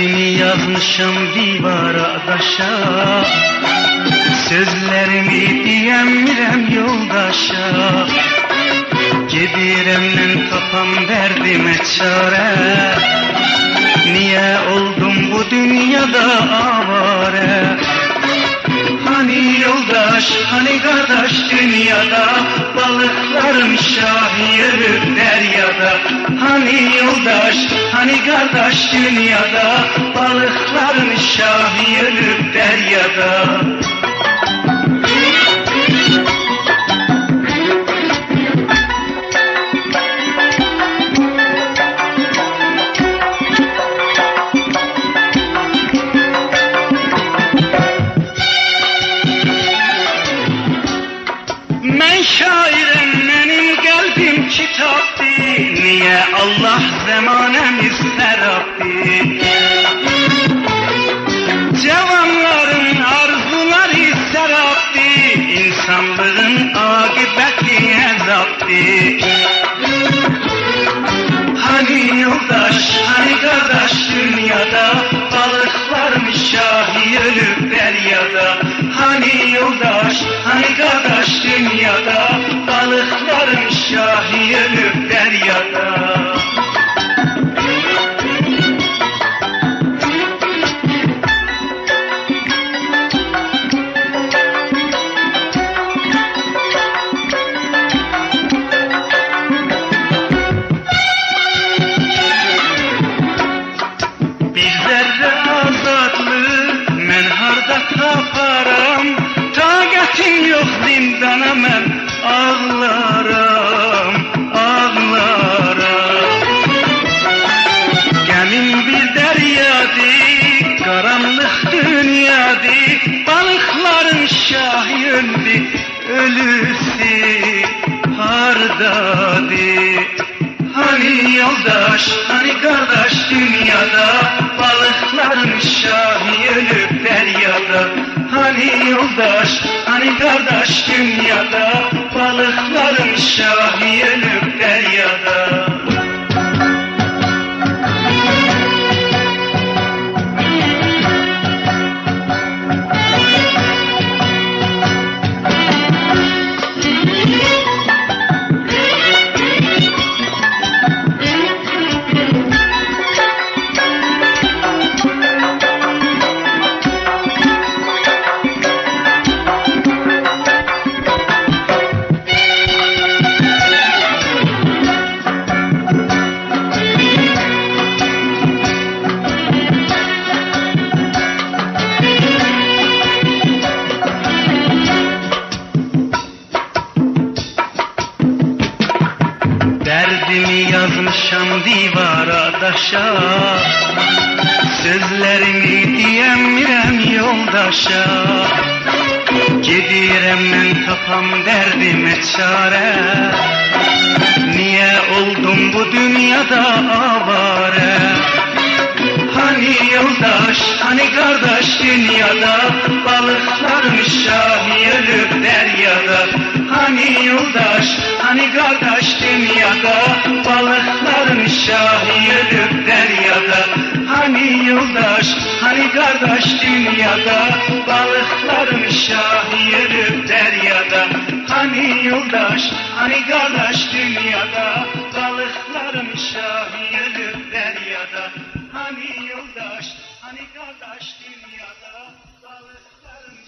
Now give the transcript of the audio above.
Derdimi yazmışım divara daşa, sözlerimi diyemirəm yoldaşa. Gediremden tapam derdime çare, niye oldum bu dünyada avare? Hani yoldaş, hani kardeş dünyada, balıkların şahi ölür deryada. Hani yoldaş, hani kardeş dünyada, balıkların şahi ölür deryada. Ben şairim, benim kalbim kitaptı. Niye Allah zamanemiz seraptı? Cevanların arzuları seraptı, insanlığın akıbeti azaptı. Hani yoldaş, hani kardeş dünyada, balıkların şahi ölüp deryada. Hani yoldaş, hani kardeş dünyada, balıkların şahi ölüp deryada. Taparam, taqətim yox zindana mən ağlaram, ağlaram. Gəmim bir dəryadır, qaranlıq dünyadır, balıqların şahi öldü, ölüsü hardadır? Hani yoldaş, hani kardeş dünyada, balıkların şahi ölüp deryada. Hani yoldaş, hani kardeş dünyada, balıkların şahi ölüp deryada. Derdimi yazmışam divara daşa, sözlerimi diyemirəm yoldaşa. Gedirəm mən tapam derdime çare, niye oldum bu dünyada avare? Hani yoldaş, hani kardeş dünyada, balıkların şahi ölüp deryada. Hani yoldaş, hani kardeş dünyada, balıkların şahi ölüp deryada. Hani yoldaş, hani kardeş dünyada, balıkların şahi ölüp deryada. Hani yoldaş, hani kardeş dünyada, balıkların şahi ölüp deryada. Hani yoldaş, hani kardeş dünyada, balıkların